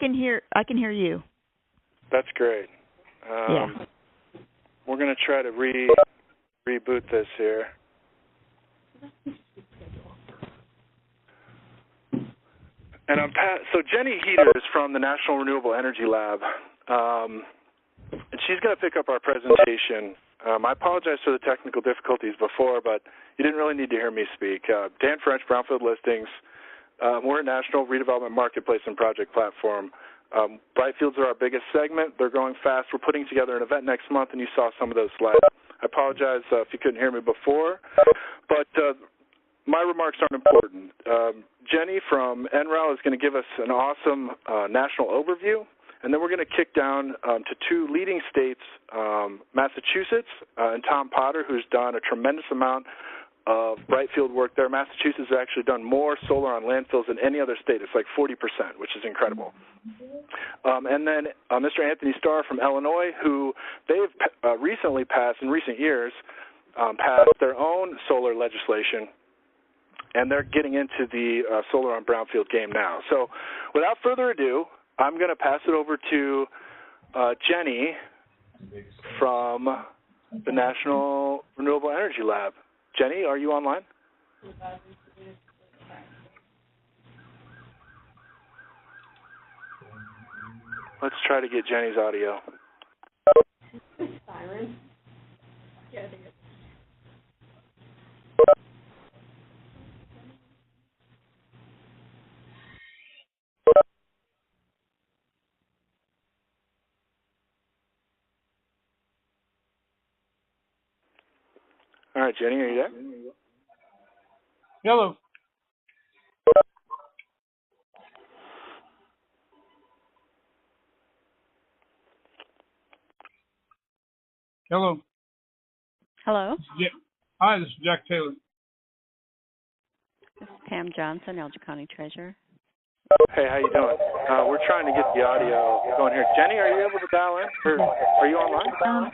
I can hear you. That's great. Yeah. We're going to try to reboot this here. And so Jenny Heater is from the National Renewable Energy Lab, and she's going to pick up our presentation. I apologize for the technical difficulties before, but you didn't really need to hear me speak. Dan French, Brownfield Listings. We're a national redevelopment marketplace and project platform. Brightfields are our biggest segment. They're growing fast. We're putting together an event next month, and you saw some of those slides. I apologize if you couldn't hear me before, but my remarks aren't important. Jenny from NREL is going to give us an awesome national overview, and then we're going to kick down to two leading states, Massachusetts, and Tom Potter, who's done a tremendous amount of Brightfield work there. Massachusetts has actually done more solar on landfills than any other state. It's like 40%, which is incredible. And then Mr. Anthony Starr from Illinois, who they've recently passed, in recent years, passed their own solar legislation, and they're getting into the solar on brownfield game now. So without further ado, I'm going to pass it over to Jenny from the National Renewable Energy Lab. Jenny, are you online? Let's try to get Jenny's audio. Siren. Yeah, I think it's... All right, Jenny, are you there? Hello. Hello. Hello. Hi, this is Jack Taylor. This is Pam Johnson, Alger County Treasurer. Hey, how you doing? We're trying to get the audio going here. Jenny, are you able to dial in? Or are you online?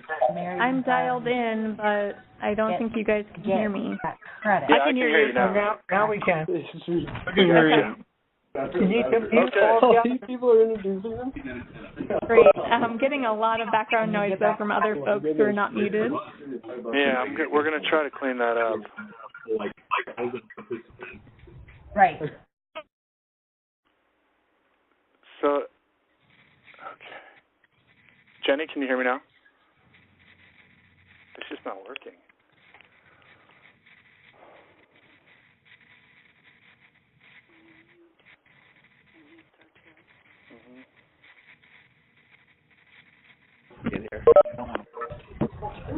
I'm dialed in, but I don't think you guys can hear me. Yeah, I can hear you now. Now we can. I can hear you. Can you compute all these people are introducing them? Great. I'm getting a lot of background noise, though, from other folks who are not muted. Yeah, we're going to try to clean that up. Right. So, okay. Jenny, can you hear me now? It's just not working.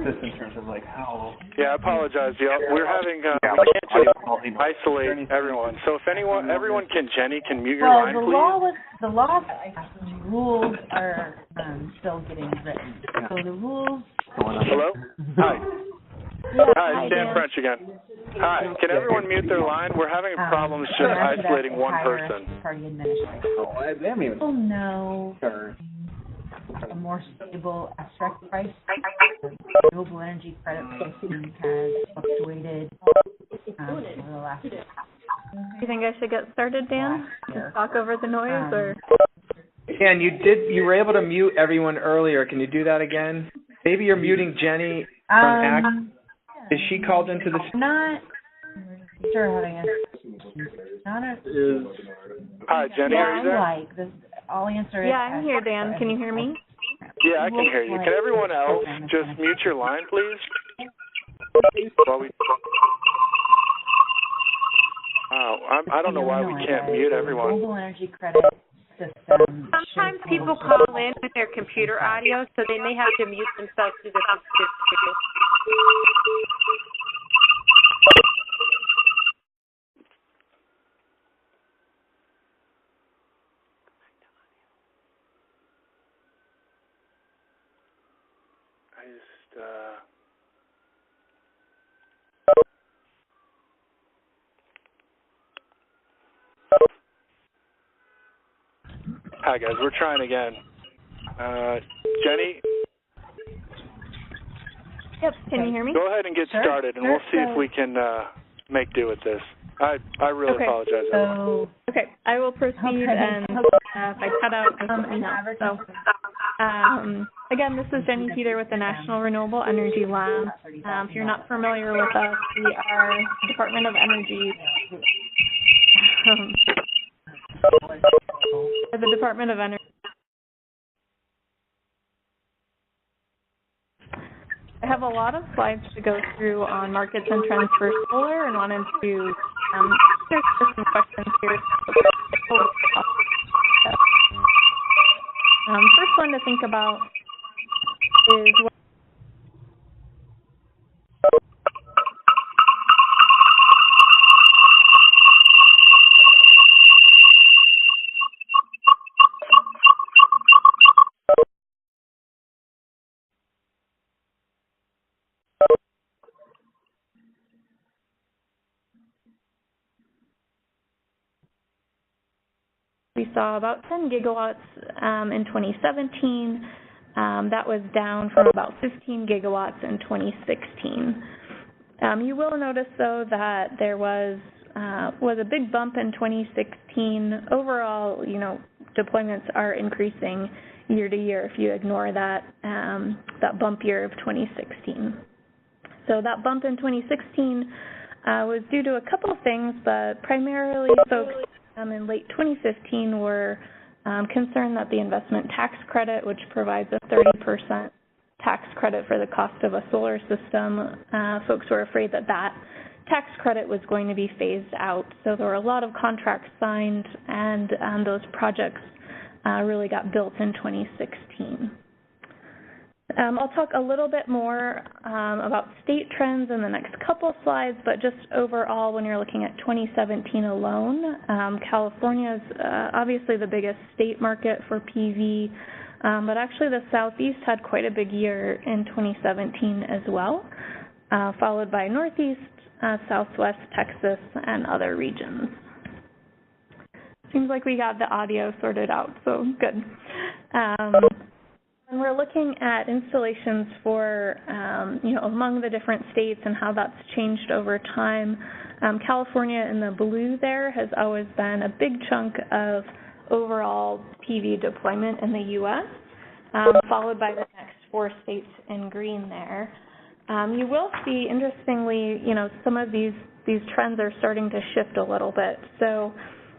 Just in terms of like how. Yeah, I apologize. We're having we can't just isolate everyone. So if everyone Jenny can mute your line, please. The rules are still getting written. So the rules. Hello. Hi. Yeah, hi, it's Dan French again. Hi. Can everyone mute their line? We're having problems just isolating one person. Party administrator. Oh no. A more stable abstract price. Renewable energy credit pricing has fluctuated over the last. Do you think I should get started, Dan? Just talk over the noise, or? Dan, you were able to mute everyone earlier. Can you do that again? Maybe you're muting Jenny from ACT. Is she called into the? I'm not sure how to answer. Hi, Jenny, are you there? I'll answer it. Yeah, I'm here, Dan. Can you hear me? Yeah, I can hear you. Can everyone else just mute your line, please? I don't know why we can't mute everyone. Renewable energy credit system. Sometimes people call in with their computer audio, so they may have to mute themselves through the computer. Hi, guys. We're trying again. Jenny? Yep. Can you hear me? Go ahead and get started, and we'll see if we can make do with this. I really apologize. Okay. I will proceed and if I cut out, just let me know. So, again, this is Jenny Heater with the National Renewable Energy Lab. If you're not familiar with us, we are the Department of Energy. The Department of Energy. I have a lot of slides to go through on markets and trends for solar, and wanted to answer some questions here. First one to think about is what we saw about 10 gigawatts in 2017. That was down from about 15 gigawatts in 2016. You will notice, though, that there was a big bump in 2016. Overall, deployments are increasing year to year if you ignore that bump year of 2016. So that bump in 2016 was due to a couple of things, but primarily folks in late 2015 were concerned that the investment tax credit, which provides a 30% tax credit for the cost of a solar system, folks were afraid that that tax credit was going to be phased out. So there were a lot of contracts signed, and those projects really got built in 2016. I'll talk a little bit more about state trends in the next couple slides, but just overall, when you're looking at 2017 alone, California is obviously the biggest state market for PV, but actually the Southeast had quite a big year in 2017 as well, followed by Northeast, Southwest, Texas, and other regions. Seems like we got the audio sorted out, so good. And we're looking at installations for, among the different states and how that's changed over time. California in the blue there has always been a big chunk of overall PV deployment in the U.S., followed by the next 4 states in green there. You will see, interestingly, some of these trends are starting to shift a little bit. So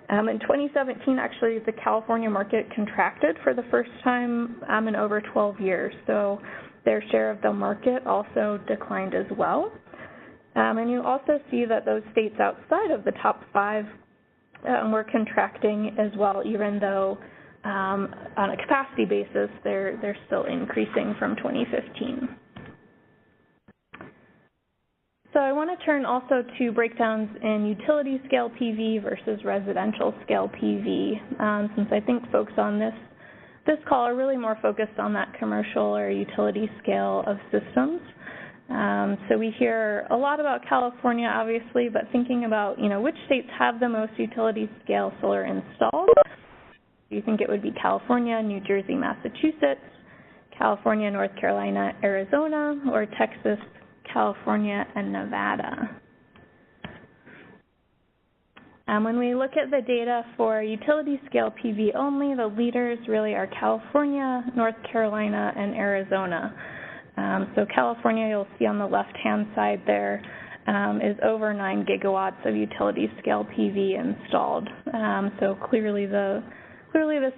in 2017, actually, the California market contracted for the first time in over 12 years. So their share of the market also declined as well. And you also see that those states outside of the top 5 were contracting as well, even though on a capacity basis, they're still increasing from 2015. So I want to turn also to breakdowns in utility scale PV versus residential scale PV, since I think folks on this call are really more focused on that commercial or utility scale of systems. So we hear a lot about California, obviously, but thinking about, which states have the most utility scale solar installed. Do you think it would be California, New Jersey, Massachusetts, California, North Carolina, Arizona, or Texas, California, and Nevada? When we look at the data for utility scale PV only, the leaders really are California, North Carolina, and Arizona. So California, you'll see on the left-hand side there, is over 9 gigawatts of utility scale PV installed. So clearly the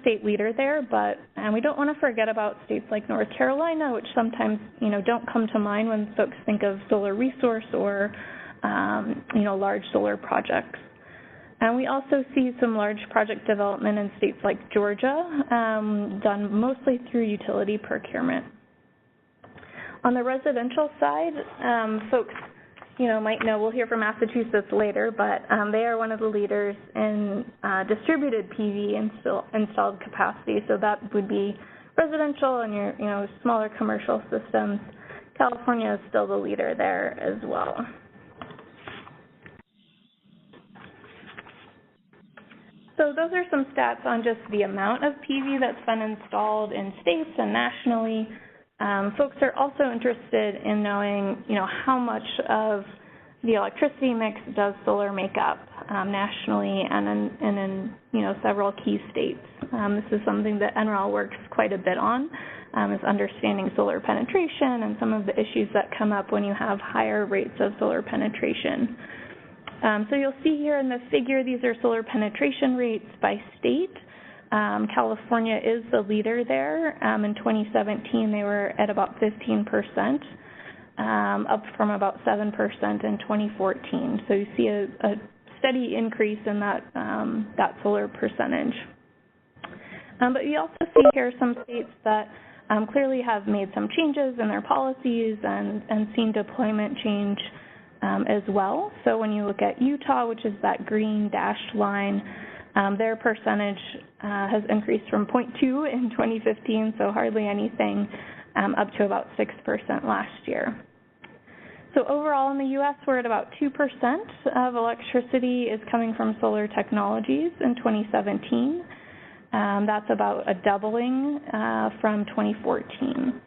state leader there, but we don't want to forget about states like North Carolina, which sometimes don't come to mind when folks think of solar resource or large solar projects. And we also see some large project development in states like Georgia, done mostly through utility procurement. On the residential side, folks might know, we'll hear from Massachusetts later, but they are one of the leaders in distributed PV installed capacity. So that would be residential and your smaller commercial systems. California is still the leader there as well. So those are some stats on just the amount of PV that's been installed in states and nationally. Folks are also interested in knowing, how much of the electricity mix does solar make up. nationally and in several key states. This is something that NREL works quite a bit on, is understanding solar penetration and some of the issues that come up when you have higher rates of solar penetration. So you'll see here in the figure, these are solar penetration rates by state. California is the leader there. In 2017, they were at about 15%, up from about 7% in 2014. So you see a steady increase in that solar percentage. But you also see here some states that clearly have made some changes in their policies and seen deployment change as well. So when you look at Utah, which is that green dashed line, their percentage has increased from 0.2 in 2015, so hardly anything, up to about 6% last year. So overall in the U.S., we're at about 2% of electricity is coming from solar technologies in 2017. That's about a doubling from 2014.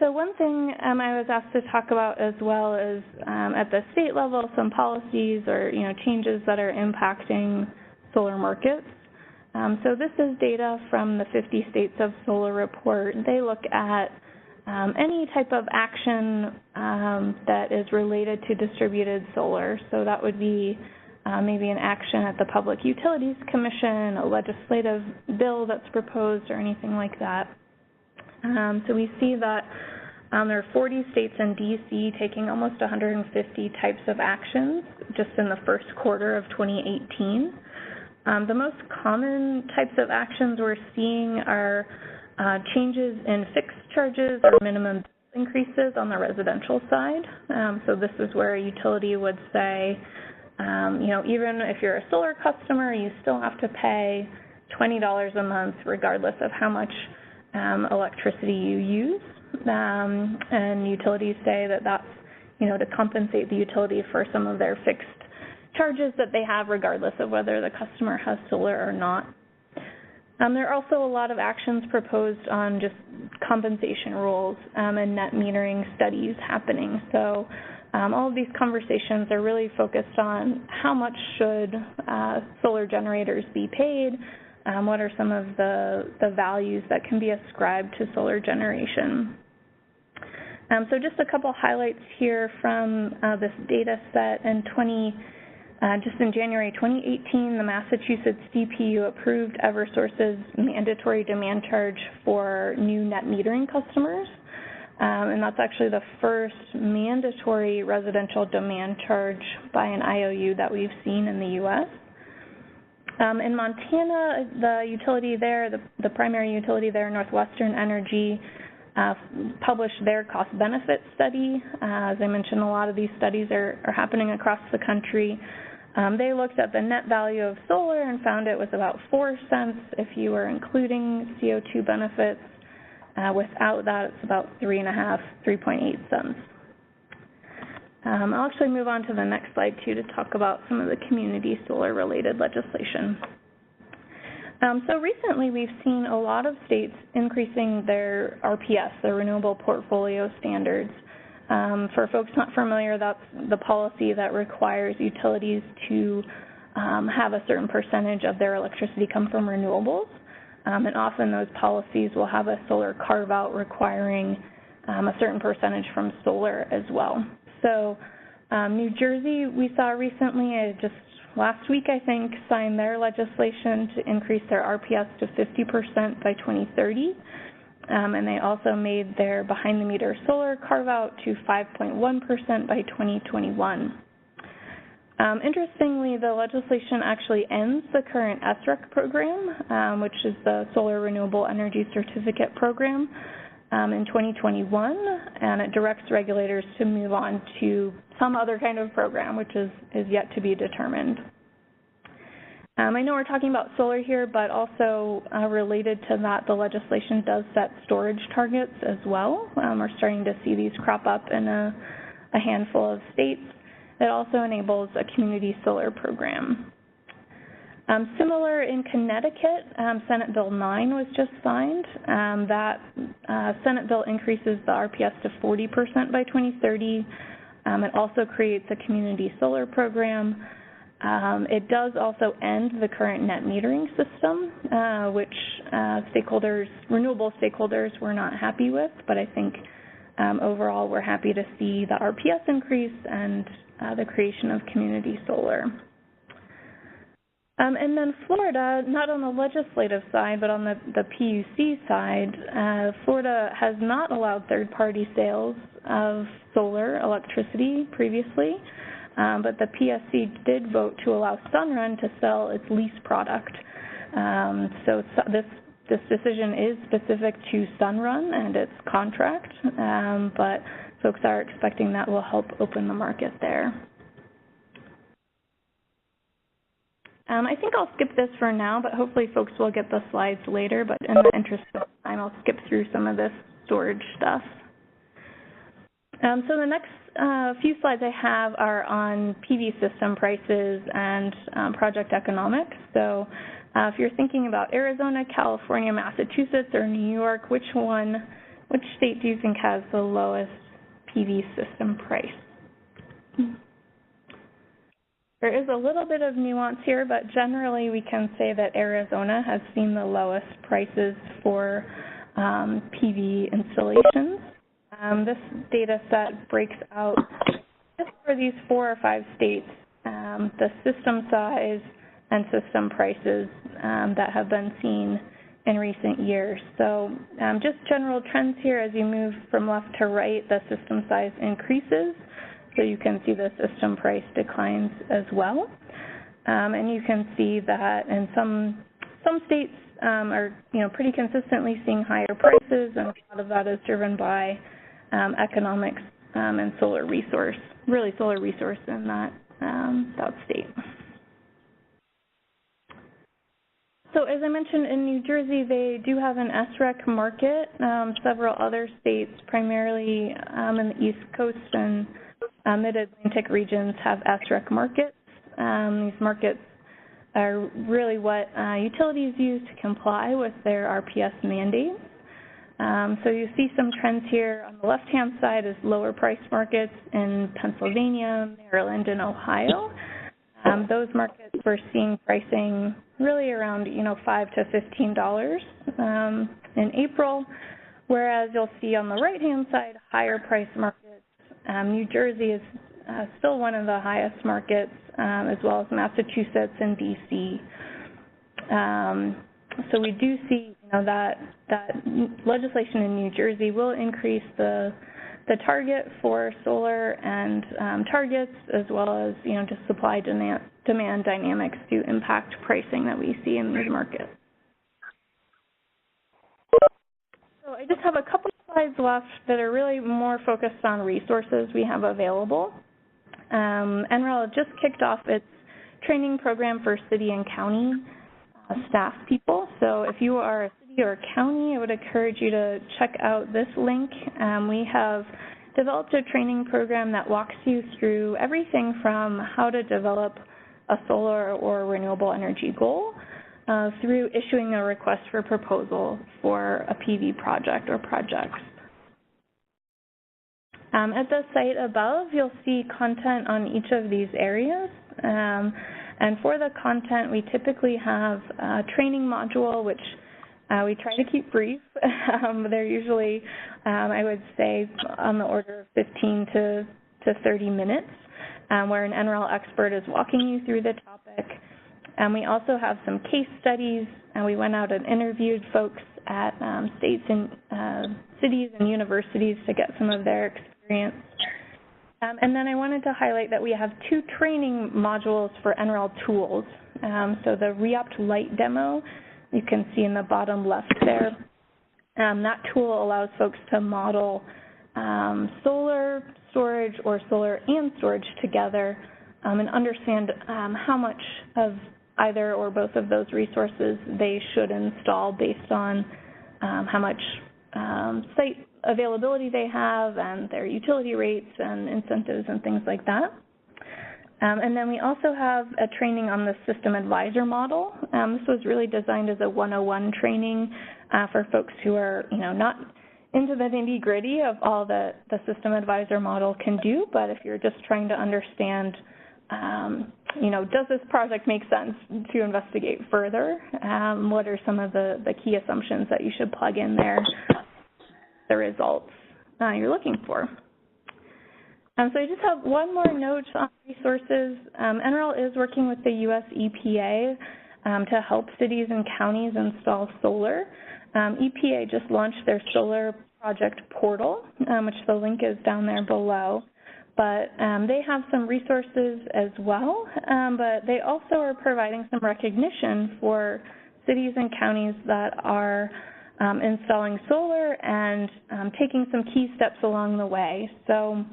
So one thing I was asked to talk about as well is at the state level, some policies or changes that are impacting solar markets. So this is data from the 50 States of Solar report. They look at any type of action that is related to distributed solar. So that would be maybe an action at the Public Utilities Commission, a legislative bill that's proposed, or anything like that. So we see that there are 40 states and D.C. taking almost 150 types of actions just in the first quarter of 2018. The most common types of actions we're seeing are changes in fixed charges or minimum increases on the residential side. So this is where a utility would say, even if you're a solar customer, you still have to pay $20 a month regardless of how much electricity you use. And utilities say that that's, to compensate the utility for some of their fixed charges that they have regardless of whether the customer has solar or not. There are also a lot of actions proposed on just compensation rules and net metering studies happening. So all of these conversations are really focused on how much should solar generators be paid, what are some of the values that can be ascribed to solar generation. So just a couple highlights here from this data set. Just in January 2018, the Massachusetts DPU approved Eversource's mandatory demand charge for new net metering customers. And that's actually the first mandatory residential demand charge by an IOU that we've seen in the U.S. In Montana, the utility there, the primary utility there, Northwestern Energy, published their cost-benefit study. As I mentioned, a lot of these studies are happening across the country. They looked at the net value of solar and found it was about 4 cents if you were including CO2 benefits. Without that, it's about 3.8 cents. I'll actually move on to the next slide, too, to talk about some of the community solar-related legislation. So recently, we've seen a lot of states increasing their RPS, their Renewable Portfolio Standards. For folks not familiar, that's the policy that requires utilities to have a certain percentage of their electricity come from renewables. And often those policies will have a solar carve-out requiring a certain percentage from solar as well. So New Jersey, we saw recently, just last week, I think, signed their legislation to increase their RPS to 50% by 2030. And they also made their behind-the-meter solar carve-out to 5.1% by 2021. Interestingly, the legislation actually ends the current SREC program, which is the Solar Renewable Energy Certificate Program, in 2021, and it directs regulators to move on to some other kind of program, which is yet to be determined. I know we're talking about solar here, but also related to that, the legislation does set storage targets as well. We're starting to see these crop up in a handful of states. It also enables a community solar program. Similar in Connecticut, Senate Bill 9 was just signed. That Senate bill increases the RPS to 40% by 2030. It also creates a community solar program. It does also end the current net metering system, which renewable stakeholders were not happy with, but I think overall we're happy to see the RPS increase and the creation of community solar. And then Florida, not on the legislative side, but on the PUC side, Florida has not allowed third-party sales of solar electricity previously, but the PSC did vote to allow Sunrun to sell its lease product. So this decision is specific to Sunrun and its contract, but folks are expecting that will help open the market there. I think I'll skip this for now, but hopefully folks will get the slides later, but in the interest of time, I'll skip through some of this storage stuff. So the next few slides I have are on PV system prices and project economics. So if you're thinking about Arizona, California, Massachusetts, or New York, which state do you think has the lowest PV system price? There is a little bit of nuance here, but generally we can say that Arizona has seen the lowest prices for PV installations. This data set breaks out, just for these 4 or 5 states, the system size and system prices that have been seen in recent years. So just general trends here, as you move from left to right, the system size increases. So you can see the system price declines as well. And you can see that in some states are pretty consistently seeing higher prices, and a lot of that is driven by economics and solar resource in that state. So as I mentioned, in New Jersey, they do have an SREC market. Several other states, primarily in the East Coast and Mid-Atlantic regions, have SREC markets. These markets are really what utilities use to comply with their RPS mandates. So you see some trends here. On the left-hand side is lower price markets in Pennsylvania, Maryland, and Ohio. Those markets we're seeing pricing really around $5 to $15 in April, whereas you'll see on the right-hand side higher price markets. New Jersey is still one of the highest markets, as well as Massachusetts and DC. So we do see that legislation in New Jersey will increase the target for solar and targets, as well as just supply demand dynamics to impact pricing that we see in these markets. So I just have a couple slides left that are really more focused on resources we have available. NREL just kicked off its training program for city and county staff people. So if you are a city or a county, I would encourage you to check out this link. We have developed a training program that walks you through everything from how to develop a solar or renewable energy goal through issuing a request for proposal for a PV project or projects. At the site above, you'll see content on each of these areas. And for the content, we typically have a training module, which we try to keep brief. They're usually, I would say, on the order of 15 to 30 minutes, where an NREL expert is walking you through the topic. And we also have some case studies, and we went out and interviewed folks at states and cities and universities to get some of their experience. And then I wanted to highlight that we have 2 training modules for NREL tools. So the Reopt Lite demo, you can see in the bottom left there. That tool allows folks to model solar, storage, or solar and storage together and understand how much of either or both of those resources they should install based on how much site availability they have and their utility rates and incentives and things like that. And then we also have a training on the System Advisor model. This was really designed as a 101 training for folks who are, not into the nitty-gritty of all the System Advisor model can do, but if you're just trying to understand, does this project make sense to investigate further? What are some of the key assumptions that you should plug in there, the results you're looking for? So I just have one more note on resources. NREL is working with the U.S. EPA to help cities and counties install solar. EPA just launched their solar project portal, which the link is down there below. But they have some resources as well, but they also are providing some recognition for cities and counties that are installing solar and taking some key steps along the way. So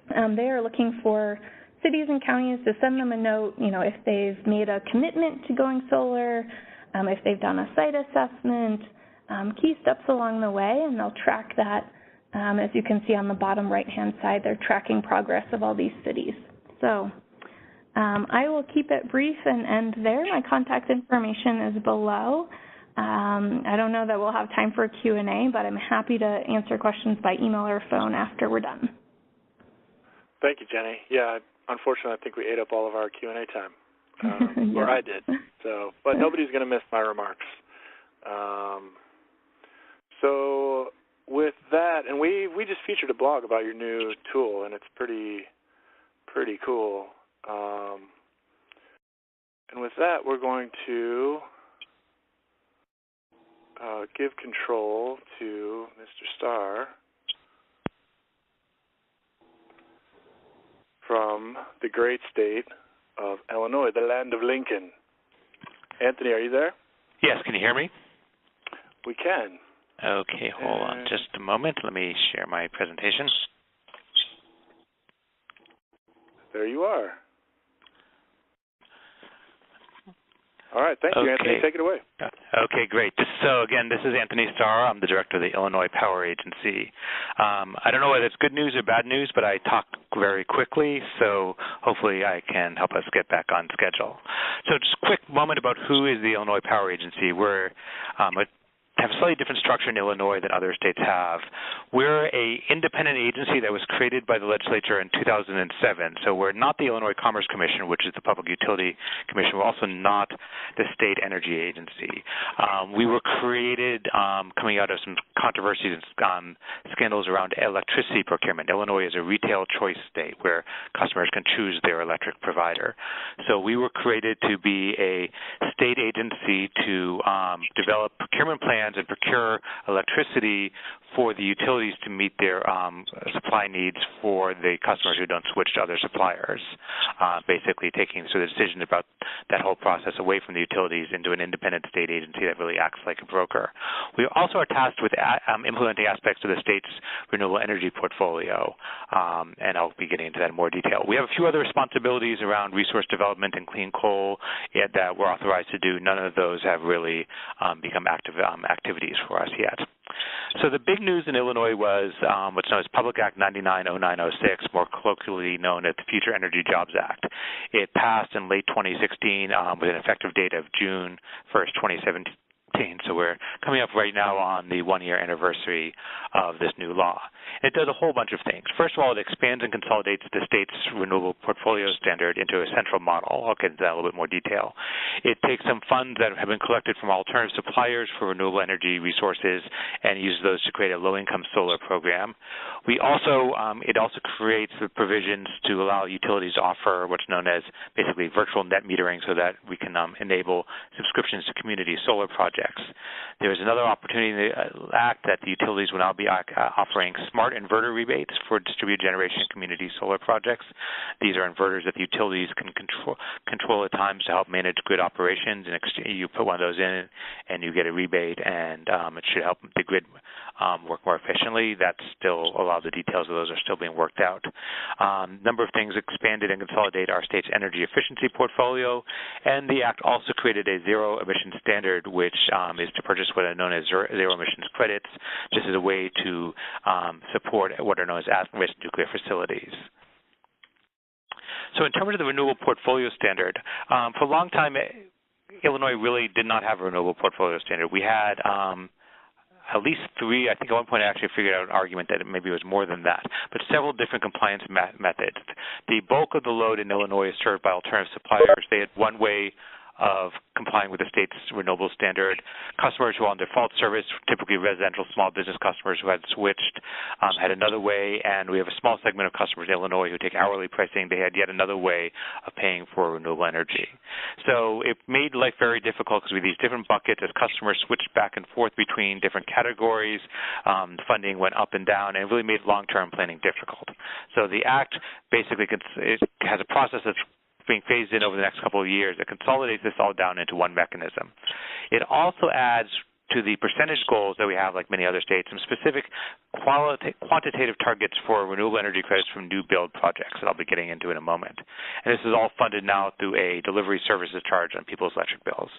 they are looking for cities and counties to send them a note, if they've made a commitment to going solar, if they've done a site assessment, key steps along the way, and they'll track that. As you can see on the bottom right-hand side, they're tracking progress of all these cities. So I will keep it brief and end there. My contact information is below. I don't know that we'll have time for a Q&A, but I'm happy to answer questions by email or phone after we're done. Thank you, Jenny. Yeah, unfortunately, I think we ate up all of our Q&A time, or I did. So, but nobody's going to miss my remarks. So with that, and we just featured a blog about your new tool, and it's pretty cool. And with that, we're going to give control to Mr. Starr from the great state of Illinois, the land of Lincoln. Anthony, are you there? Yes, can you hear me? We can. Okay, hold on just a moment. Let me share my presentation. There you are. All right, thank you, Anthony. Take it away. Okay, great. So again, this is Anthony Starr. I'm the director of the Illinois Power Agency. I don't know whether it's good news or bad news, but I talk very quickly, so hopefully I can help us get back on schedule. So just a quick moment about who is the Illinois Power Agency. We're have a slightly different structure in Illinois than other states have. We're an independent agency that was created by the legislature in 2007. So we're not the Illinois Commerce Commission, which is the Public Utility Commission. We're also not the State Energy Agency. We were created coming out of some controversies and scandals around electricity procurement. Illinois is a retail choice state where customers can choose their electric provider. So we were created to be a state agency to develop procurement plans and procure electricity for the utilities to meet their supply needs for the customers who don't switch to other suppliers, basically taking the decision about that whole process away from the utilities into an independent state agency that really acts like a broker. We also are tasked with implementing aspects of the state's renewable energy portfolio, and I'll be getting into that in more detail. We have a few other responsibilities around resource development and clean coal that we're authorized to do. None of those have really become activities for us yet. So the big news in Illinois was what's known as Public Act 990906, more colloquially known as the Future Energy Jobs Act. It passed in late 2016 with an effective date of June 1st, 2017. So we're coming up right now on the one-year anniversary of this new law. It does a whole bunch of things. First of all, it expands and consolidates the state's renewable portfolio standard into a central model. I'll get into that in a little bit more detail. It takes some funds that have been collected from alternative suppliers for renewable energy resources and uses those to create a low-income solar program. It also creates the provisions to allow utilities to offer what's known as basically virtual net metering so that we can enable subscriptions to community solar projects. There is another opportunity in the Act that the utilities will now be offering smart inverter rebates for distributed generation community solar projects. These are inverters that the utilities can control at times to help manage grid operations, and you put one of those in and you get a rebate, and it should help the grid work more efficiently. That's still, a lot of the details of those are still being worked out. Number of things expanded and consolidate our state's energy efficiency portfolio, and the Act also created a zero emission standard, which is to purchase what are known as zero emissions credits, just as a way to support what are known as at-risk nuclear facilities. So in terms of the renewable portfolio standard, for a long time, Illinois really did not have a renewable portfolio standard. We had at least three. I think at one point I actually figured out an argument that maybe it was more than that, but several different compliance methods. The bulk of the load in Illinois is served by alternative suppliers. They had one way of complying with the state's renewable standard. Customers who were on default service, typically residential small business customers who had switched, had another way, and we have a small segment of customers in Illinois who take hourly pricing. They had yet another way of paying for renewable energy. So it made life very difficult because we had these different buckets as customers switched back and forth between different categories. Funding went up and down, and it really made long-term planning difficult. So the Act basically has a process that's being phased in over the next couple of years that consolidates this all down into one mechanism. It also adds to the percentage goals that we have, like many other states, some specific quantitative targets for renewable energy credits from new build projects that I'll be getting into in a moment. And this is all funded now through a delivery services charge on people's electric bills.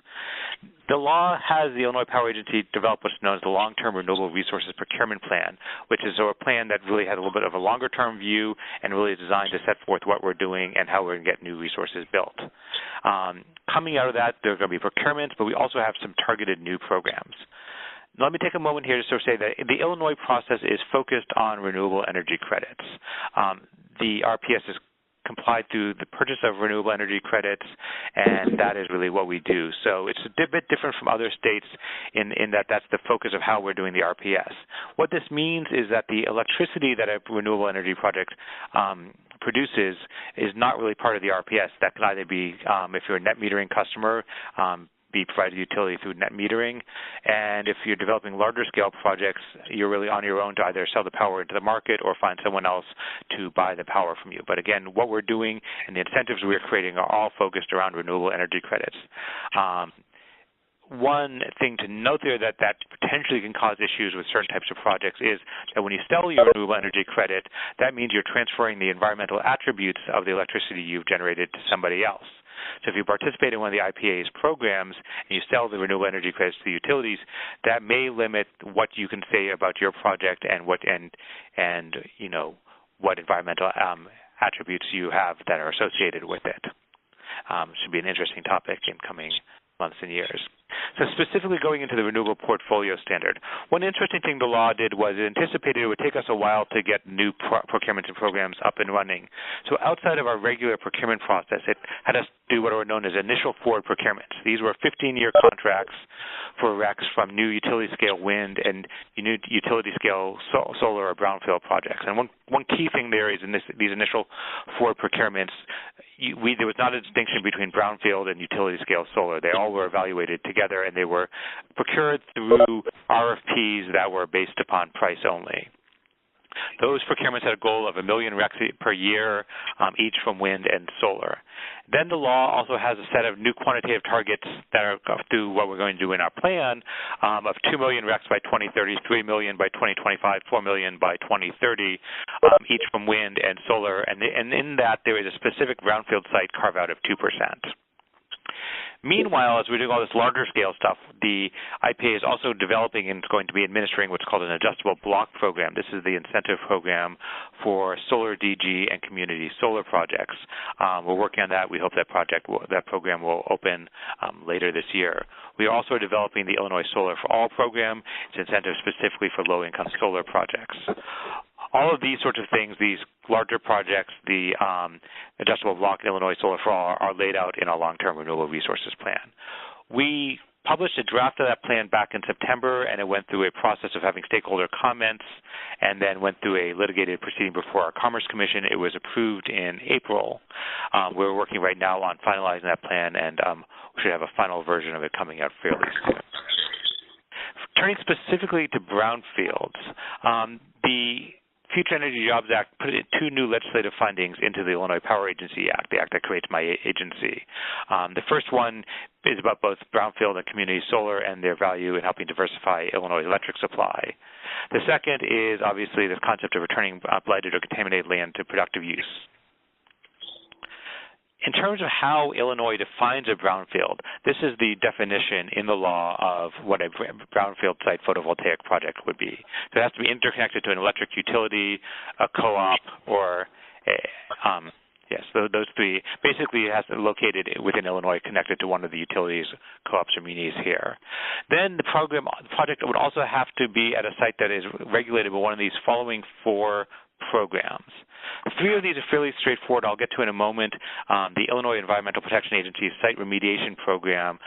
The law has the Illinois Power Agency develop what's known as the Long-Term Renewable Resources Procurement Plan, which is a plan that really has a little bit of a longer-term view and really is designed to set forth what we're doing and how we're going to get new resources built. Coming out of that, there are going to be procurements, but we also have some targeted new programs. Now, let me take a moment here to sort of say that the Illinois process is focused on renewable energy credits. The RPS is complied through the purchase of renewable energy credits, and that is really what we do. So it's a bit different from other states in that that's the focus of how we're doing the RPS. What this means is that the electricity that a renewable energy project produces is not really part of the RPS. That could either be, if you're a net metering customer, be provided utility through net metering. And if you're developing larger scale projects, you're really on your own to either sell the power into the market or find someone else to buy the power from you. But again, what we're doing and the incentives we're creating are all focused around renewable energy credits. One thing to note there that potentially can cause issues with certain types of projects is that when you sell your renewable energy credit, that means you're transferring the environmental attributes of the electricity you've generated to somebody else. So if you participate in one of the IPA's programs and you sell the renewable energy credits to the utilities, that may limit what you can say about your project and what environmental attributes you have that are associated with it. Should be an interesting topic in coming months and years. So specifically going into the renewable portfolio standard, one interesting thing the law did was it anticipated it would take us a while to get new procurements and programs up and running. So outside of our regular procurement process, it had us do what are known as initial forward procurements. These were 15-year contracts for RECs from new utility-scale wind and new utility-scale solar or brownfield projects. And one key thing there is in these initial forward procurements, there was not a distinction between brownfield and utility-scale solar. They all were evaluated together, and they were procured through RFPs that were based upon price only. Those procurements had a goal of 1 million RECs per year, each from wind and solar. Then the law also has a set of new quantitative targets that are through what we're going to do in our plan of 2 million RECs by 2030, 3 million by 2025, 4 million by 2030, each from wind and solar. And in that, there is a specific brownfield site carve-out of 2%. Meanwhile, as we're doing all this larger scale stuff, the IPA is also developing and is going to be administering what's called an adjustable block program. This is the incentive program for solar DG and community solar projects. We're working on that. We hope that program will open later this year. We are also developing the Illinois Solar for All program. It's incentive specifically for low-income solar projects. All of these sorts of things, these larger projects, the adjustable block Illinois Solar for All are laid out in our long-term renewable resources plan. We published a draft of that plan back in September, and it went through a process of having stakeholder comments and then went through a litigated proceeding before our Commerce Commission. It was approved in April. We're working right now on finalizing that plan, and we should have a final version of it coming out fairly soon. Turning specifically to brownfields, the Future Energy Jobs Act put 2 new legislative findings into the Illinois Power Agency Act, the act that creates my agency. The first one is about both brownfield and community solar and their value in helping diversify Illinois' electric supply. The second is obviously the concept of returning blighted or contaminated land to productive use. In terms of how Illinois defines a brownfield, this is the definition in the law of what a brownfield site photovoltaic project would be. So it has to be interconnected to an electric utility, a co-op, or Yes, those three. Basically, it has to be located within Illinois, connected to one of the utilities, co-ops, or munis here. Then the project would also have to be at a site that is regulated by one of these following 4 programs. 3 of these are fairly straightforward. I'll get to in a moment. The Illinois Environmental Protection Agency Site Remediation Program,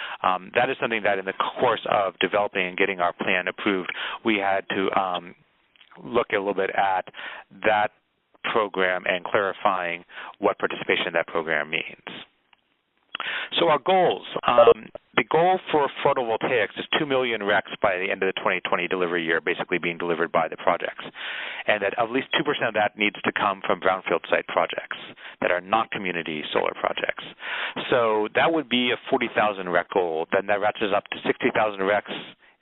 that is something that in the course of developing and getting our plan approved, we had to look a little bit at that program and clarifying what participation in that program means. So our goals. The goal for photovoltaics is 2 million RECs by the end of the 2020 delivery year, basically being delivered by the projects, and that at least 2% of that needs to come from brownfield site projects that are not community solar projects. So that would be a 40,000 REC goal. Then that ratchets up to 60,000 RECs,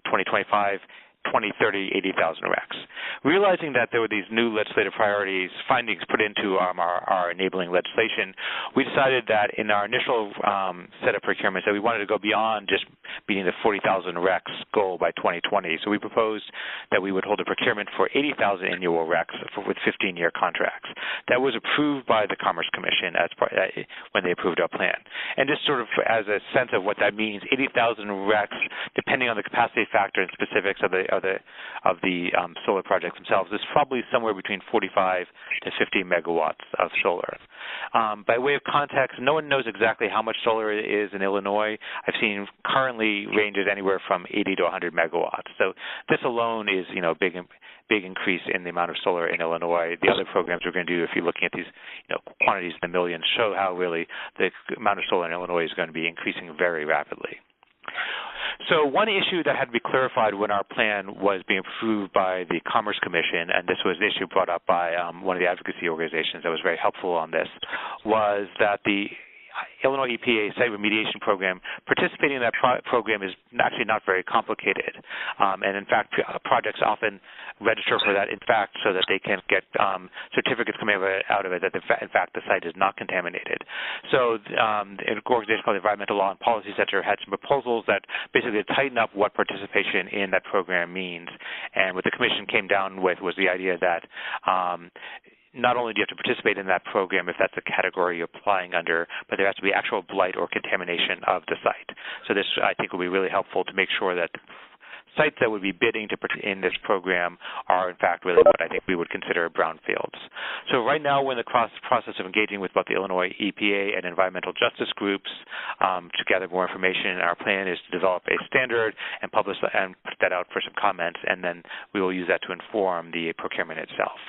2025, 2030, 80,000 RECs. Realizing that there were these new legislative priorities, findings put into our enabling legislation, we decided that in our initial set of procurements that we wanted to go beyond just meeting the 40,000 RECs goal by 2020. So we proposed that we would hold a procurement for 80,000 annual RECs with 15-year contracts. That was approved by the Commerce Commission when they approved our plan. And just sort of as a sense of what that means, 80,000 RECs, depending on the capacity factor and specifics of the solar projects themselves, is probably somewhere between 45 to 50 megawatts of solar. By way of context, no one knows exactly how much solar is in Illinois. I've seen currently ranges anywhere from 80 to 100 megawatts. So this alone is, big increase in the amount of solar in Illinois. The other programs we're going to do, if you're looking at these quantities in the millions, show how really the amount of solar in Illinois is going to be increasing very rapidly. So one issue that had to be clarified when our plan was being approved by the Commerce Commission, and this was an issue brought up by one of the advocacy organizations that was very helpful on this, was that the Illinois EPA Site Remediation Program, participating in that program is actually not very complicated. And in fact, projects often register for that, in fact, so that they can get certificates coming out of it that, in fact, the site is not contaminated. So an organization called the Environmental Law and Policy Center had some proposals that basically tighten up what participation in that program means. And what the Commission came down with was the idea that not only do you have to participate in that program if that's the category you're applying under, but there has to be actual blight or contamination of the site. So this, I think, will be really helpful to make sure that sites that would be bidding in this program are, in fact, really what I think we would consider brownfields. So right now we're in the process of engaging with both the Illinois EPA and environmental justice groups to gather more information. Our plan is to develop a standard and publish and put that out for some comments, and then we will use that to inform the procurement itself.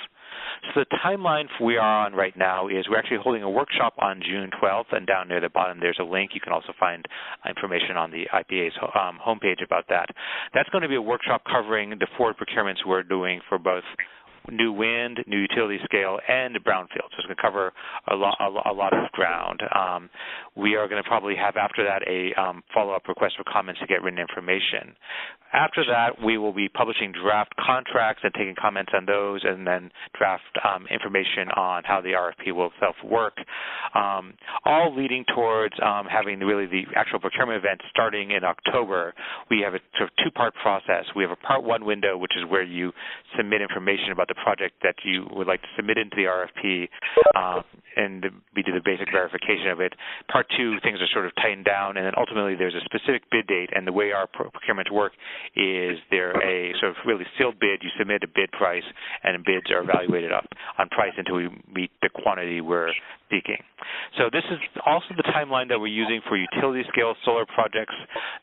So the timeline we are on right now is we're actually holding a workshop on June 12th, and down near the bottom there's a link. You can also find information on the IPA's homepage about that. That's going to be a workshop covering the forward procurements we're doing for both new wind, new utility scale, and brownfield. So it's going to cover a lot of ground. We are going to probably have after that a follow-up request for comments to get written information. After that, we will be publishing draft contracts and taking comments on those, and then draft information on how the RFP will itself work, all leading towards having really the actual procurement event starting in October. We have a sort of two-part process. We have a Part 1 window, which is where you submit information about the project that you would like to submit into the RFP, and we do the basic verification of it. Part 2, things are sort of tightened down, and then ultimately there's a specific bid date, and the way our procurements work is they're a sort of really sealed bid. You submit a bid price, and bids are evaluated up on price until we meet the quantity we're seeking. So this is also the timeline that we're using for utility-scale solar projects.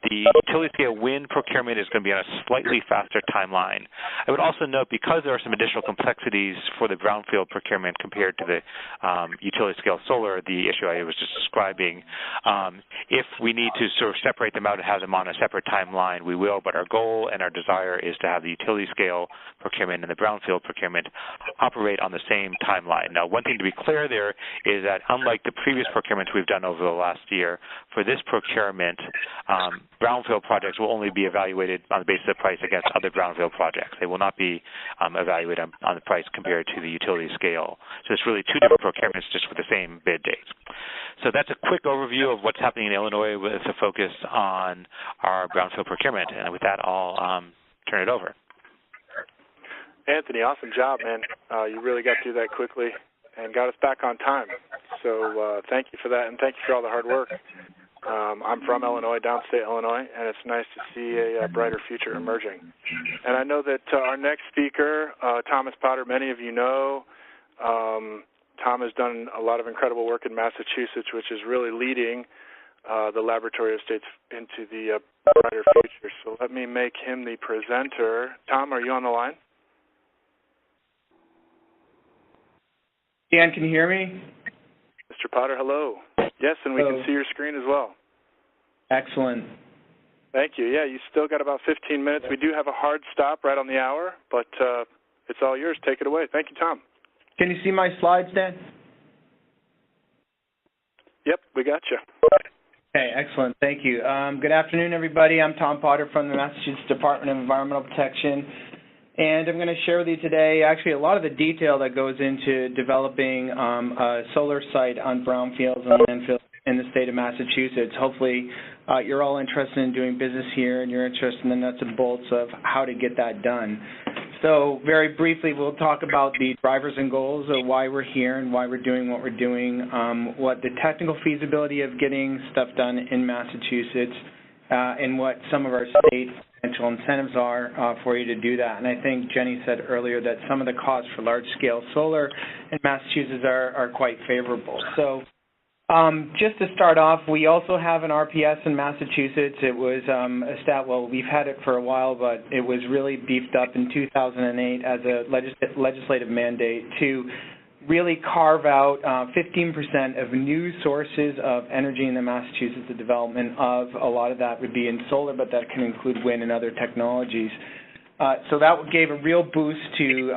The utility-scale wind procurement is going to be on a slightly faster timeline. I would also note, because there are some additional complexities for the brownfield procurement compared to the utility-scale solar, the issue I was just describing, if we need to sort of separate them out and have them on a separate timeline, we will, but our goal and our desire is to have the utility-scale procurement and the brownfield procurement operate on the same timeline. Now, one thing to be clear there is that unlike the previous procurements we've done over the last year, for this procurement, brownfield projects will only be evaluated on the basis of price against other brownfield projects. They will not be evaluated on the price compared to the utility scale. So it's really two different procurements just with the same bid dates. So that's a quick overview of what's happening in Illinois with a focus on our brownfield procurement. And with that, I'll turn it over. Anthony, awesome job, man. You really got through that quickly and got us back on time. So thank you for that, and thank you for all the hard work. I'm from Illinois, downstate Illinois, and it's nice to see a brighter future emerging. And I know that our next speaker, Thomas Potter, many of you know. Tom has done a lot of incredible work in Massachusetts, which is really leading the laboratory of states into the brighter future. So let me make him the presenter. Tom, are you on the line? Dan, can you hear me? Mr. Potter, hello. Yes, and we can see your screen as well. Excellent. Thank you. Yeah, you still got about 15 minutes. We do have a hard stop right on the hour, but it's all yours. Take it away. Thank you, Tom. Can you see my slides, Dan? Yep, we got you. Okay, excellent. Thank you. Good afternoon, everybody. I'm Tom Potter from the Massachusetts Department of Environmental Protection, and I'm going to share with you today actually a lot of the detail that goes into developing a solar site on brownfields and landfills in the state of Massachusetts. Hopefully, you're all interested in doing business here, and you're interested in the nuts and bolts of how to get that done. So very briefly, we'll talk about the drivers and goals of why we're here and why we're doing what we're doing, what the technical feasibility of getting stuff done in Massachusetts, and what some of our state financial incentives are for you to do that. And I think Jenny said earlier that some of the costs for large-scale solar in Massachusetts are quite favorable. So just to start off, we also have an RPS in Massachusetts. It was well, we've had it for a while, but it was really beefed up in 2008 as a legislative mandate to really carve out 15% of new sources of energy in the Massachusetts. The development of a lot of that would be in solar, but that can include wind and other technologies. So that gave a real boost to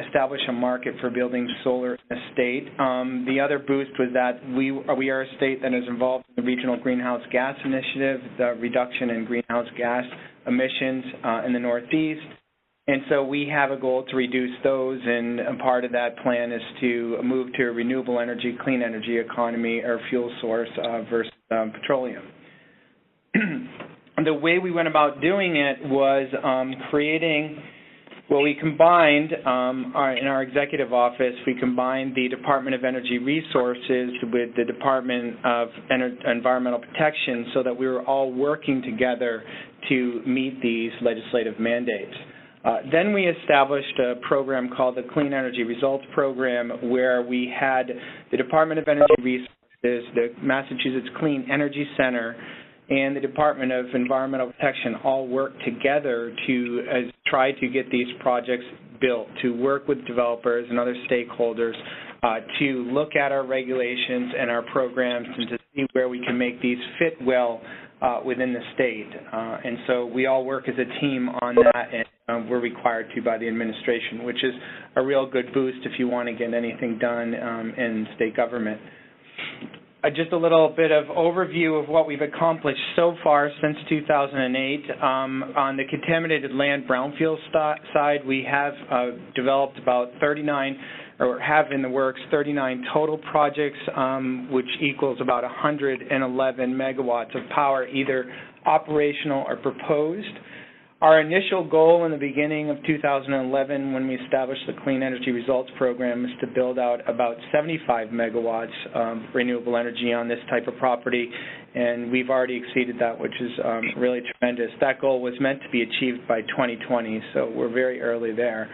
establish a market for building solar in the state. The other boost was that we are a state that is involved in the Regional Greenhouse Gas Initiative, the reduction in greenhouse gas emissions in the Northeast. And so we have a goal to reduce those, and a part of that plan is to move to a renewable energy, clean energy economy or fuel source versus petroleum. The way we went about doing it was we combined, in our executive office, we combined the Department of Energy Resources with the Department of Environmental Protection so that we were all working together to meet these legislative mandates. Then we established a program called the Clean Energy Results Program, where we had the Department of Energy Resources, the Massachusetts Clean Energy Center, and the Department of Environmental Protection all work together to try to get these projects built, to work with developers and other stakeholders to look at our regulations and our programs and to see where we can make these fit well within the state. And so we all work as a team on that, and we're required to by the administration, which is a real good boost if you want to get anything done in state government. Just a little bit of overview of what we've accomplished so far since 2008. On the contaminated land brownfield side, we have developed about 39, or have in the works 39 total projects, which equals about 111 megawatts of power, either operational or proposed. Our initial goal in the beginning of 2011, when we established the Clean Energy Results Program, is to build out about 75 megawatts of renewable energy on this type of property, and we've already exceeded that, which is really tremendous. That goal was meant to be achieved by 2020, so we're very early there.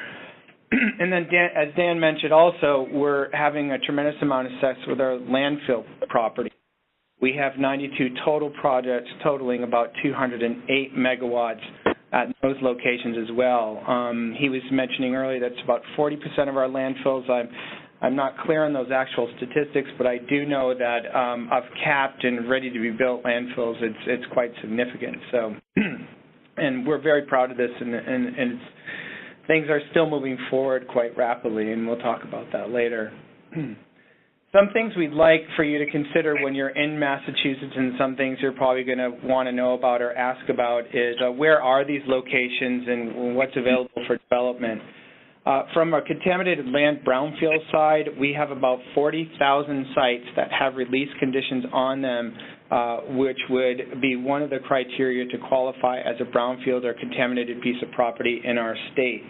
And then, as Dan mentioned also, we're having a tremendous amount of success with our landfill property. We have 92 total projects totaling about 208 megawatts at those locations as well. He was mentioning earlier that's about 40% of our landfills. I'm not clear on those actual statistics, but I do know that of capped and ready-to-be-built landfills, it's quite significant. So, and we're very proud of this, and things are still moving forward quite rapidly, and we'll talk about that later. Some things we'd like for you to consider when you're in Massachusetts, and some things you're probably going to want to know about or ask about, is where are these locations and what's available for development. From a contaminated land brownfield side, we have about 40,000 sites that have release conditions on them, which would be one of the criteria to qualify as a brownfield or contaminated piece of property in our state.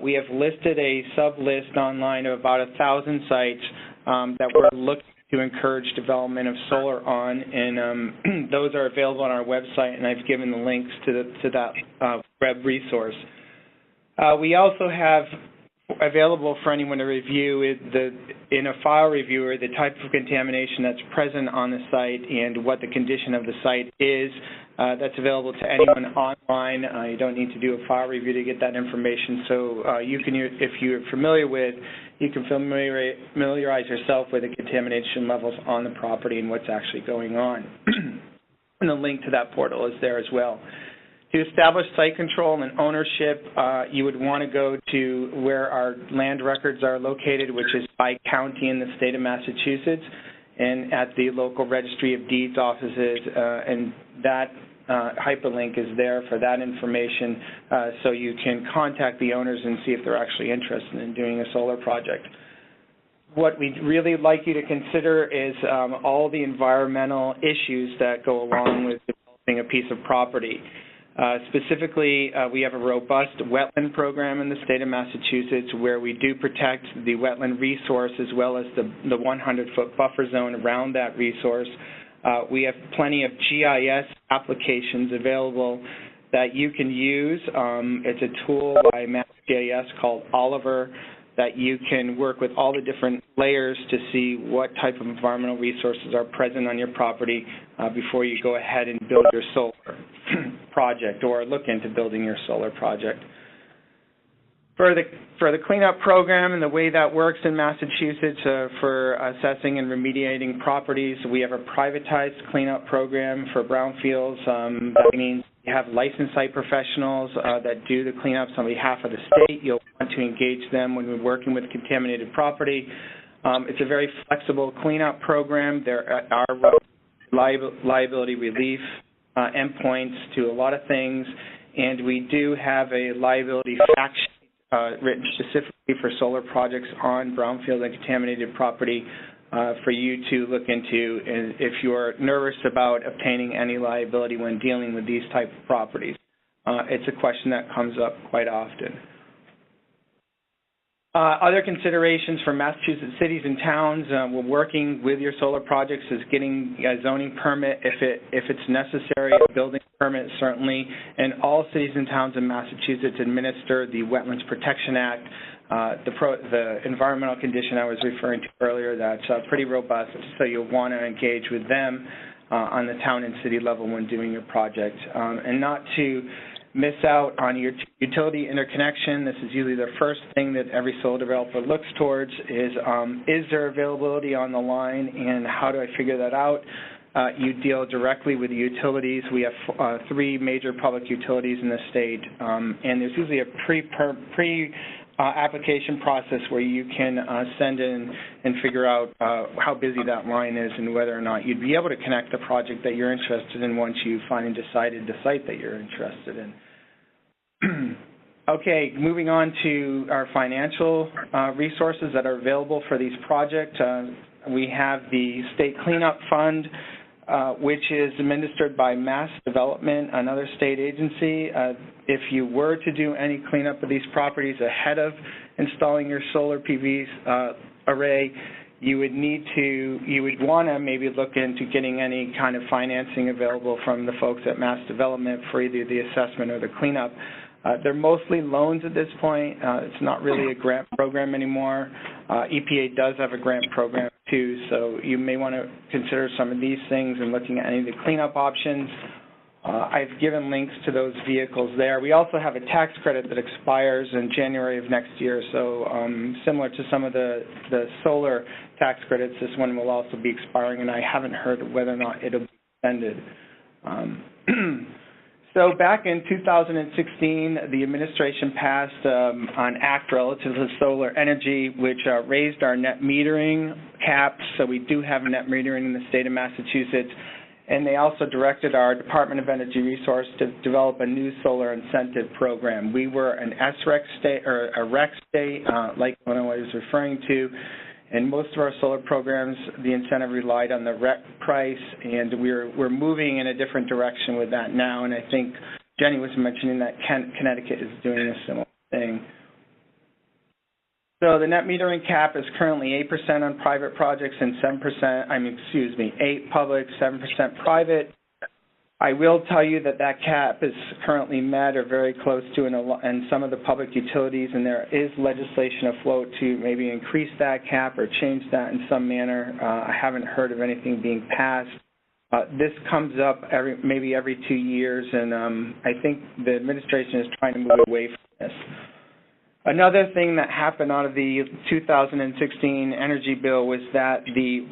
We have listed a sub-list online of about 1,000 sites that we're looking to encourage development of solar on, and those are available on our website, and I've given the links to that web resource. We also have available for anyone to review in a file reviewer the type of contamination that's present on the site and what the condition of the site is. That's available to anyone online. You don't need to do a file review to get that information. So you can, if you're familiar with, you can familiarize yourself with the contamination levels on the property and what's actually going on. And the link to that portal is there as well. To establish site control and ownership, you would want to go to where our land records are located, which is by county in the state of Massachusetts, and at the local registry of deeds offices, and that hyperlink is there for that information, so you can contact the owners and see if they're actually interested in doing a solar project. What we'd really like you to consider is all the environmental issues that go along with developing a piece of property. Specifically, we have a robust wetland program in the state of Massachusetts where we do protect the wetland resource as well as the 100-foot buffer zone around that resource. We have plenty of GIS applications available that you can use. It's a tool by MassGIS called Oliver that you can work with all the different layers to see what type of environmental resources are present on your property before you go ahead and build your solar project or look into building your solar project. For the cleanup program and the way that works in Massachusetts for assessing and remediating properties, we have a privatized cleanup program for brownfields. That means you have licensed site professionals that do the cleanups on behalf of the state. You'll want to engage them when we're working with contaminated property. It's a very flexible cleanup program. There are liability relief endpoints to a lot of things, and we do have a liability fact sheet written specifically for solar projects on brownfield and contaminated property for you to look into if you're nervous about obtaining any liability when dealing with these type of properties. It's a question that comes up quite often. Other considerations for Massachusetts cities and towns when working with your solar projects is getting a zoning permit if it's necessary, a building permit certainly, and all cities and towns in Massachusetts administer the Wetlands Protection Act, the environmental condition I was referring to earlier that's pretty robust, so you'll want to engage with them on the town and city level when doing your project. And not to miss out on your utility interconnection. This is usually the first thing that every solar developer looks towards is there availability on the line and how do I figure that out? You deal directly with the utilities. We have 3 major public utilities in the state, and there's usually a application process where you can send in and figure out how busy that line is and whether or not you'd be able to connect the project that you're interested in once you finally decided the site that you're interested in. Okay, moving on to our financial resources that are available for these projects. We have the State Cleanup Fund, which is administered by Mass Development, another state agency. If you were to do any cleanup of these properties ahead of installing your solar PV array, you would want to maybe look into getting any kind of financing available from the folks at Mass Development for either the assessment or the cleanup. They're mostly loans at this point. It's not really a grant program anymore. EPA does have a grant program too, so you may want to consider some of these things and looking at any of the cleanup options. I've given links to those vehicles there. We also have a tax credit that expires in January of next year, so similar to some of the solar tax credits, this one will also be expiring, and I haven't heard whether or not it'll be extended. So back in 2016, the administration passed an act relative to solar energy, which raised our net metering caps, so we do have net metering in the state of Massachusetts. And they also directed our Department of Energy Resource to develop a new solar incentive program. We were an SREC state, or a REC state, like what I was referring to. And most of our solar programs, the incentive relied on the REC price, and we're moving in a different direction with that now. And I think Jenny was mentioning that Connecticut is doing a similar thing. So the net metering cap is currently 8% on private projects and 8 public, 7% private. I will tell you that that cap is currently met or very close to in some of the public utilities, and there is legislation afloat to maybe increase that cap or change that in some manner. I haven't heard of anything being passed. This comes up maybe every 2 years, and I think the administration is trying to move away from this. Another thing that happened out of the 2016 energy bill was that the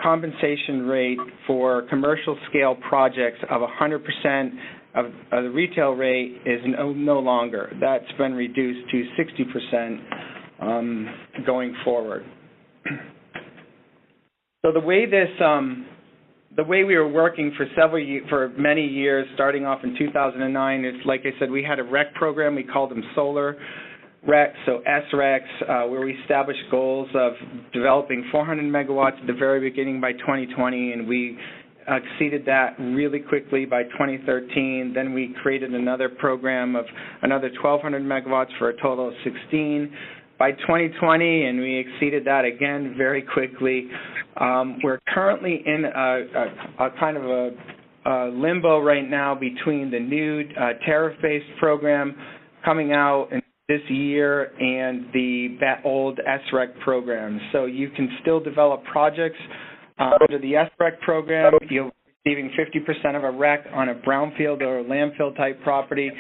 compensation rate for commercial scale projects of 100% of the retail rate is no longer. That's been reduced to 60% going forward. So the way we were working for many years, starting off in 2009, is, like I said, we had a REC program. We called them solar RECs, so SRECs, where we established goals of developing 400 megawatts at the very beginning by 2020, and we exceeded that really quickly by 2013. Then we created another program of another 1,200 megawatts for a total of 16 by 2020, and we exceeded that again very quickly. We're currently in a kind of a limbo right now between the new tariff-based program coming out in this year and the old SREC program. So you can still develop projects under the SREC program. You're receiving 50% of a REC on a brownfield or landfill type property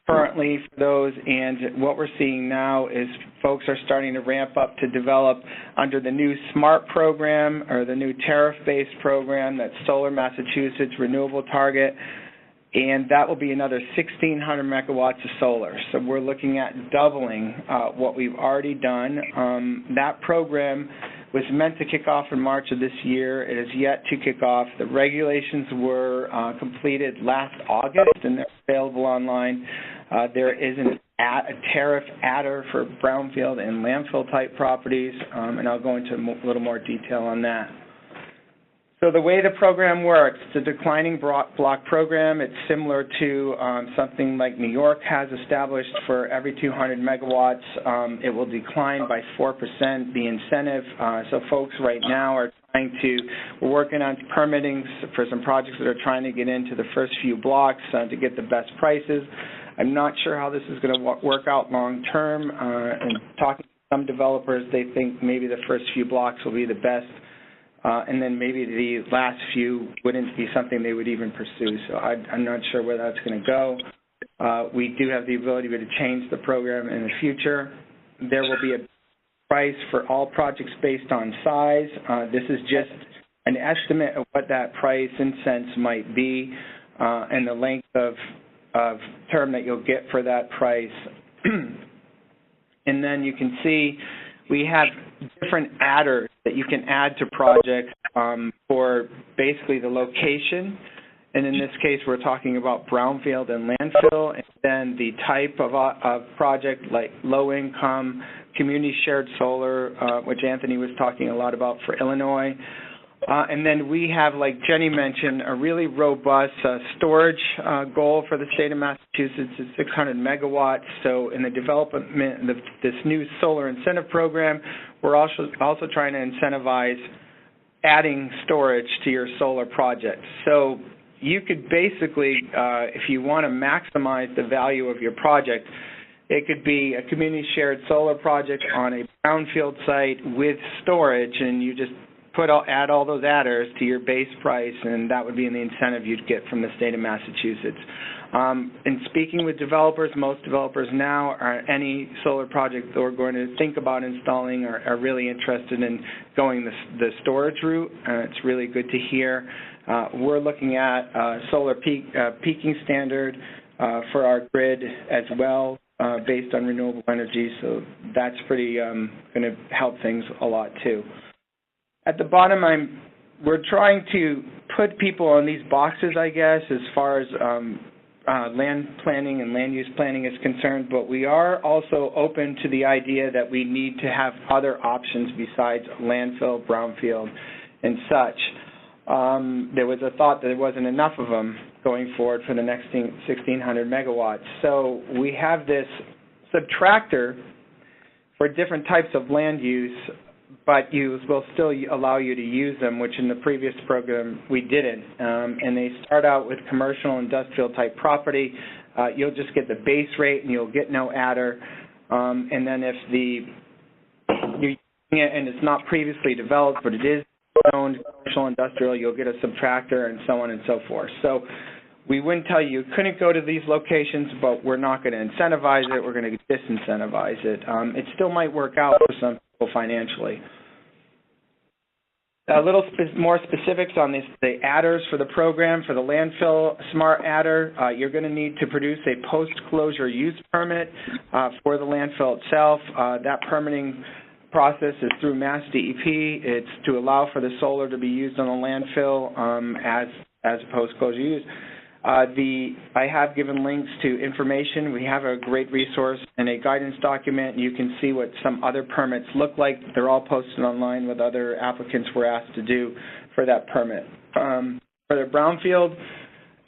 currently for those, and what we're seeing now is folks are starting to ramp up to develop under the new SMART program or the new tariff-based program, that's Solar Massachusetts Renewable Target, and that will be another 1,600 megawatts of solar. So we're looking at doubling what we've already done. That program was meant to kick off in March of this year. It is yet to kick off. The regulations were completed last August, and they're available online. There is a tariff adder for brownfield and landfill type properties, and I'll go into a little more detail on that. So the way the program works, it's a declining block program. It's similar to something like New York has established. For every 200 megawatts, it will decline by 4%, the incentive. So folks right now are we're working on permitting for some projects that are trying to get into the first few blocks to get the best prices. I'm not sure how this is going to work out long term. And talking to some developers, they think maybe the first few blocks will be the best. And then maybe the last few wouldn't be something they would even pursue. So I'm not sure where that's going to go. We do have the ability to change the program in the future. There will be a price for all projects based on size. This is just an estimate of what that price in cents might be and the length of term that you'll get for that price. And then you can see we have different adders that you can add to projects for basically the location. And in this case, we're talking about brownfield and landfill, and then the type of project, like low income, community shared solar, which Anthony was talking a lot about for Illinois. And then we have, like Jenny mentioned, a really robust storage goal for the state of Massachusetts is 600 megawatts. So in the development of this new solar incentive program, we're also trying to incentivize adding storage to your solar project. So you could basically, if you want to maximize the value of your project, it could be a community shared solar project on a brownfield site with storage, and you just add all those adders to your base price, and that would be the incentive you'd get from the state of Massachusetts. In speaking with developers, most developers now any solar project that we're going to think about installing are really interested in going the storage route. It's really good to hear. We're looking at solar peaking standard for our grid as well, based on renewable energy, so that's pretty going to help things a lot too. At the bottom, we're trying to put people on these boxes, I guess, as far as land planning and land use planning is concerned, but we are also open to the idea that we need to have other options besides landfill, brownfield, and such. There was a thought that there wasn't enough of them going forward for the next 1,600 megawatts. So we have this subtractor for different types of land use, but will still allow you to use them, which in the previous program we didn't. And they start out with commercial, industrial type property. You'll just get the base rate and you'll get no adder. And then if you're using it and it's not previously developed, but it is owned commercial, industrial, you'll get a subtractor and so on and so forth. So we wouldn't tell you couldn't go to these locations, but we're not going to incentivize it. We're going to disincentivize it. It still might work out for some people financially. A little more specifics on the adders for the program. For the landfill smart adder, you're going to need to produce a post-closure use permit for the landfill itself. That permitting process is through Mass DEP. It's to allow for the solar to be used on the landfill as a post-closure use. I have given links to information. We have a great resource and a guidance document. You can see what some other permits look like. They're all posted online with other applicants were asked to do for that permit. For the brownfield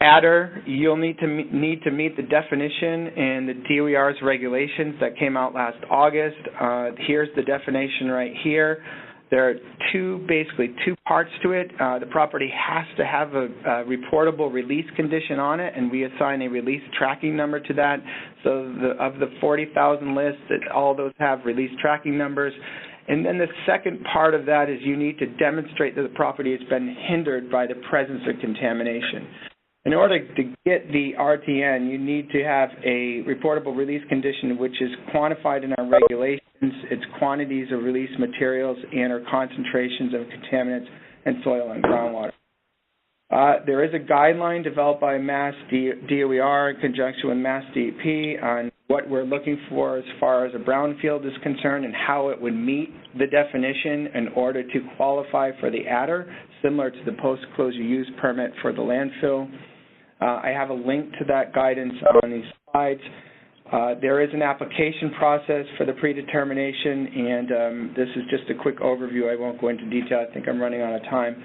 adder, you'll need to meet the definition and the DOER's regulations that came out last August. Here's the definition right here. There are basically two parts to it. The property has to have a reportable release condition on it, and we assign a release tracking number to that. So of the 40,000 lists, all those have release tracking numbers. And then the second part of that is you need to demonstrate that the property has been hindered by the presence of contamination. In order to get the RTN, you need to have a reportable release condition which is quantified in our regulations. It's quantities of released materials and or concentrations of contaminants in soil and groundwater. There is a guideline developed by Mass DOER in conjunction with Mass DEP on what we're looking for as far as a brownfield is concerned and how it would meet the definition in order to qualify for the adder, similar to the post-closure use permit for the landfill. I have a link to that guidance on these slides. There is an application process for the predetermination, and this is just a quick overview. I won't go into detail. I think I'm running out of time.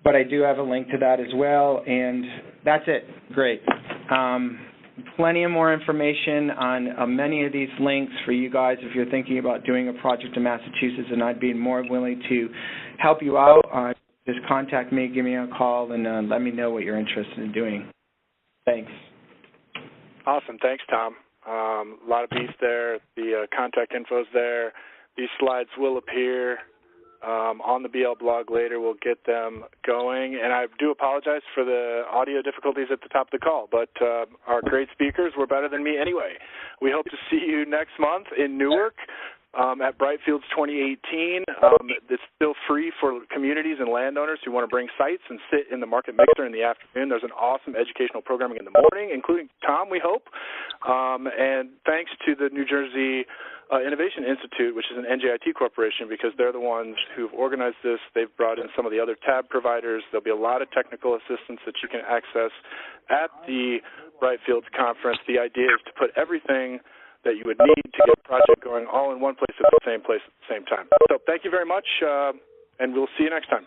But I do have a link to that as well, and that's it. Great. Plenty of more information on many of these links for you guys if you're thinking about doing a project in Massachusetts, and I'd be more willing to help you out. Just contact me, give me a call, and let me know what you're interested in doing. Thanks. Awesome. Thanks, Tom. A lot of beef there. The contact info's there. These slides will appear on the BL blog later. We'll get them going. And I do apologize for the audio difficulties at the top of the call, but our great speakers were better than me anyway. We hope to see you next month in Newark. At Brightfields 2018. It's still free for communities and landowners who want to bring sites and sit in the market mixer in the afternoon. There's an awesome educational programming in the morning, including Tom, we hope. And thanks to the New Jersey Innovation Institute, which is an NJIT corporation, because they're the ones who've organized this. They've brought in some of the other tab providers. There'll be a lot of technical assistance that you can access at the Brightfields conference. The idea is to put everything that you would need to get a project going all in one place at the same time. So thank you very much, and we'll see you next time.